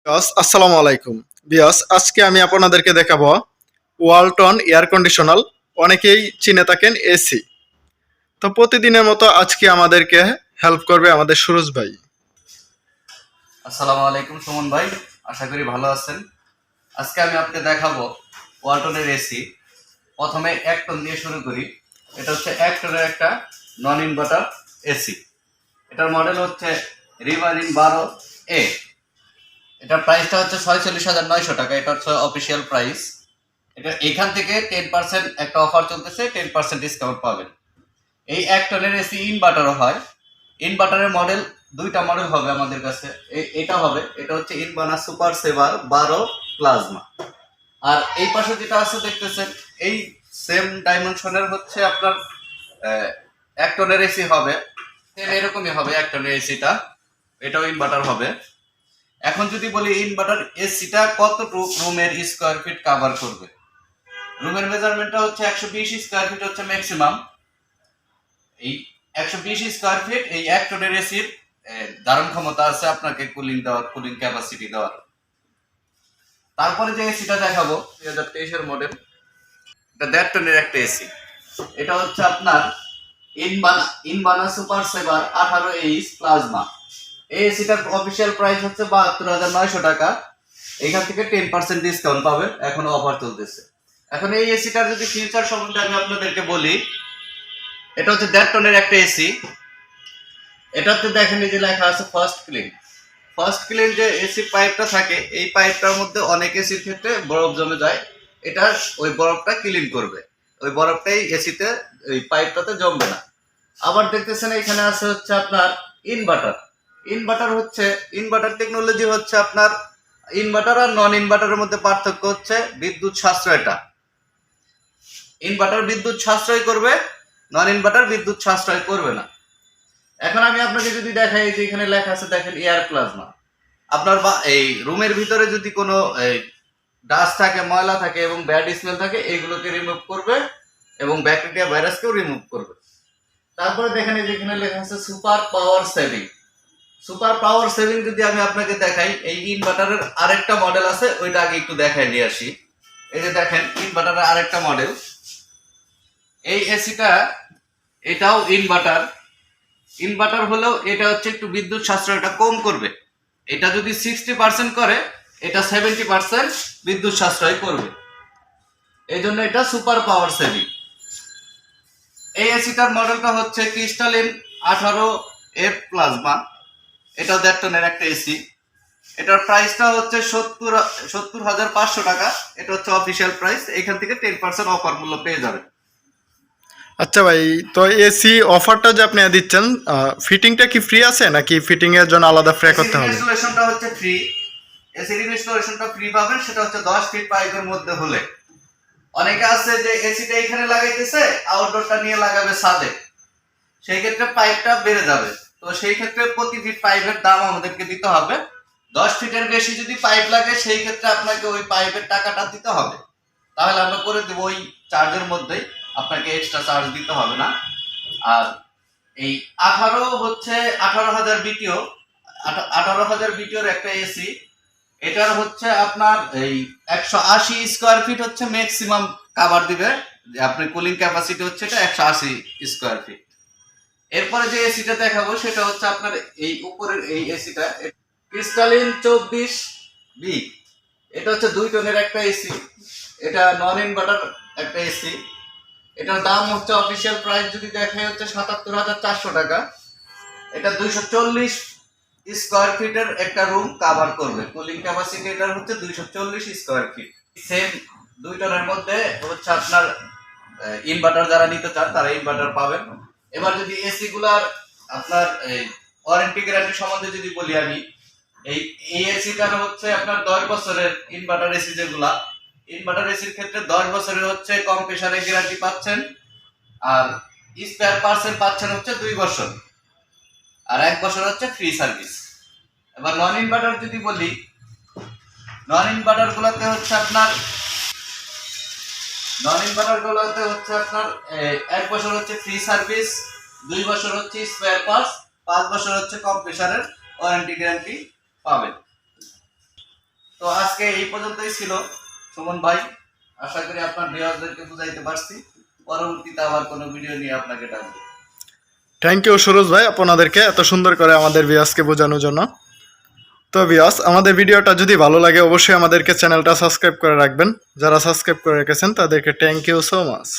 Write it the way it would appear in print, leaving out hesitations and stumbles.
আসসালামু আলাইকুম বিয়াস। আজকে আমি আপনাদেরকে দেখাবো ওয়ালটন এয়ার কন্ডিশনার। অনেকেই চিনে থাকেন এসি। তো প্রতিদিনের মতো আজকে আমাদেরকে হেল্প করবে আমাদের সুরজ ভাই। আসসালামু আলাইকুম সুমন ভাই, আশা করি ভালো আছেন। আজকে আমি আপনাকে দেখাবো ওয়ালটনের এসি। প্রথমে 1 টন দিয়ে শুরু করি। এটা হচ্ছে 1 টনের একটা নন ইনভার্টার এসি। এটার মডেল হচ্ছে রিভারিন 12A। এটার প্রাইসটা হচ্ছে 46,900 টাকা। এটা হচ্ছে অফিসিয়াল প্রাইস। এটা এখান থেকে 10% একটা অফার চলতেছে, 10% ডিসকাউন্ট পাবেন। এই 1 টনের এসি ইনভার্টারও হয়। ইনভার্টারের মডেল দুইটা মডেল হবে আমাদের কাছে। এটা হবে, এটা হচ্ছে ইনভার্না সুপার সেভার 12 প্লাজমা। আর এই পাশে যেটা আছে দেখতেছেন, এই সেম ডাইমেনশনের হচ্ছে আপনার 1 টনের এসি হবে। এরকমই হবে 1 টনের এসিটা, এটাও ইনভার্টার হবে। এখন যদি বলি ইনভার্টার এসিটা কতটুকু রুমের স্কোয়ার ফিট কাভার করবে। রুমের মেজারমেন্টটা হচ্ছে 120 স্কোয়ার ফিট হচ্ছে ম্যাক্সিমাম। এই 120 স্কোয়ার ফিট এই 1 টনের এসির ধারণ ক্ষমতা আছে আপনাকে কুলিং দেওয়ার, কুলিং ক্যাপাসিটি দেওয়ার। তারপরে যে এসিটা দেখাবো 2023-এর মডেল, এটা 1.5 টনের একটা এসি। এটা হচ্ছে আপনার ইনভার্না সুপার সেভার 18H প্লাজমা। এই এসিটার অফিসিয়াল প্রাইস হচ্ছে 72,900 টাকা। এখান থেকে 10% ডিসকাউন্ট পাবেন, এখনো অফার চলতেছে। এখন এই এসিটার যদি ফিউচার সম্বন্ধে আমি আপনাদেরকে বলি, এটা হচ্ছে 1.5 টনের একটা এসি। এটাতে দেখেন এই যে লেখা আছে ফার্স্ট ক্লিন। ফার্স্ট ক্লিন যে এসি পাইপটা থাকে, এই পাইপটার মধ্যে অনেক এসির ক্ষেত্রে বরফ জমে যায়। এটা ওই বরফটা ক্লিন করবে। ওই বরফটাই এসিতে ওই পাইপটাতে জমবে না। আবার দেখতেছেন এখানে আছে হচ্ছে আপনার ইনভার্টার। ইনভার্টার টেকনোলজি হচ্ছে আপনার ইনভার্টার আর নন ইনভার্টারের মধ্যে পার্থক্য হচ্ছে বিদ্যুৎ সাশ্রয়টা। ইনভার্টার বিদ্যুৎ সাশ্রয় করবে, নন ইনভার্টার বিদ্যুৎ সাশ্রয় করবে না। এখন আমি আপনাকে যদি দেখাই যে এখানে লেখা আছে দেখেন এয়ার প্লাজমা। আপনার বা এই রুমের ভিতরে যদি কোনো ডাস্ট থাকে, ময়লা থাকে এবং ব্যাড স্মেল থাকে, এইগুলোকে রিমুভ করবে এবং ব্যাকটেরিয়া ভাইরাসকেও রিমুভ করবে। তারপরে দেখেন এই যে এখানে লেখা আছে super power saving. Super power saving যদি আমি আপনাকে দেখাই, এই ইনভার্টারের আরেকটা মডেল আছে, ওইটা আগে একটু দেখাই নিয়ে আসি। এই যে দেখেন ইনভার্টারের আরেকটা মডেল, এই এসিটা, এটাও ইনভার্টার। ইনভার্টার হলেও এটা হচ্ছে একটু বিদ্যুৎ সাশ্রয়টা কম করবে। এটা যদি 60% করে, এটা 70% বিদ্যুৎ সাশ্রয় করবে। এই জন্য এটা সুপার পাওয়ার সেভিং। এই এসিটার মডেলটা হচ্ছে ক্রিস্টালিন 18F প্লাজমা। এটা 1.5 টনের একটা এসি। এটার প্রাইসটা হচ্ছে 70,500 টাকা। এটা হচ্ছে অফিসিয়াল প্রাইস। এখান থেকে 10% অফার মূল্য পেয়ে যাবেন। আচ্ছা ভাই, তো এসি অফারটা যে আপনি দিচ্ছেন, ফিটিংটা কি ফ্রি আছে নাকি ফিটিং এর জন্য আলাদা ফ্রি করতে হবে? ইনস্টলেশনটা হচ্ছে ফ্রি। এসির ইনস্টলেশনটা ফ্রি পাবেন, সেটা হচ্ছে 10 ফিট পাইপের মধ্যে হলে। অনেকে আছে যে এসিটা এখানে লাগাইতেছে, আউটডোরটা নিয়ে লাগাবে ছাদে, সেই ক্ষেত্রে পাইপটা বেড়ে যাবে। তো সেই ক্ষেত্রে প্রতি ফিট পাইপের দাম আমাদেরকে দিতে হবে। 10 ফিটের বেশি যদি পাইপ লাগে, সেই ক্ষেত্রে আপনাকে ওই পাইপের টাকাটা দিতে হবে। তাহলে আমরা করে দেবো ওই চার্জের মধ্যেই, আপনাকে এক্সট্রা চার্জ দিতে হবে না। আর এই 18,000 বিটিও, 18,000 বিটিওর একটা এসি। এটার হচ্ছে আপনার এই 180 স্কোয়ার ফিট হচ্ছে ম্যাক্সিমাম কাভার দিবে। যে আপনার কুলিং ক্যাপাসিটি হচ্ছে এটা 180 স্কোয়ার ফিট। এরপরে যে এসিটা দেখাবো সেটা হচ্ছে আপনার এই উপরের এই এসিটা, ক্রিস্টালিন 24B। এটা হচ্ছে 2 টনের একটা এসি। এটা নন ইনভার্টার একটা এসি। এটার দাম হচ্ছে অফিসিয়াল প্রাইস যদি দেখাই হচ্ছে 77,400 টাকা। এটা 240 স্কোয়ার ফিটের একটা রুম কাভার করবে। কুলিং ক্যাপাসিটি এটার হচ্ছে 240 স্কোয়ার ফিট। সেম 2 টনের মধ্যে হচ্ছে আপনার ইনভার্টার যারা নিতে চান তারা ইনভার্টার পাবেন। এবার যদি এসি গুলার আপনার ওয়ারেন্টি গ্যারান্টি সম্বন্ধে যদি বলি আমি, এই এসিটার হচ্ছে আপনার 10 বছরের ইনভার্টার এসি যেগুলা, ইনভার্টার এসির ক্ষেত্রে 10 বছরের হচ্ছে কম্প্রেসারের গ্যারান্টি পাচ্ছেন। আর স্পেয়ার পার্টসের পাচ্ছেন হচ্ছে 2 বছর। আর 1 বছর হচ্ছে ফ্রি সার্ভিস। এবার নন ইনভার্টার যদি বলি, নন ইনভার্টার গুলোতে হচ্ছে আপনার 1 বছর হচ্ছে ফ্রি সার্ভিস, 2 বছর হচ্ছে স্পেয়ার পার্টস, 5 বছর হচ্ছে কম্প্রেসারের ওয়ারেন্টি গ্যারান্টি পাবেন। তো আজকে এই পর্যন্তই ছিল সুমন ভাই। আশা করি আপনার ভিউয়ারদেরকে বুঝাইতে পারছি। পরবর্তীতে আবার কোনো ভিডিও নিয়ে আপনাকে ডাকবো। থ্যাংক ইউ সুরজ ভাই আপনাদেরকে এত সুন্দর করে আমাদের ভিউয়ার্সকে বোঝানোর জন্য। তো ভিউয়ার্স, আমাদের ভিডিওটা যদি ভালো লাগে অবশ্যই আমাদেরকে চ্যানেলটা সাবস্ক্রাইব করে রাখবেন। যারা সাবস্ক্রাইব করে রেখেছেন তাদেরকে থ্যাংক ইউ সো মাচ।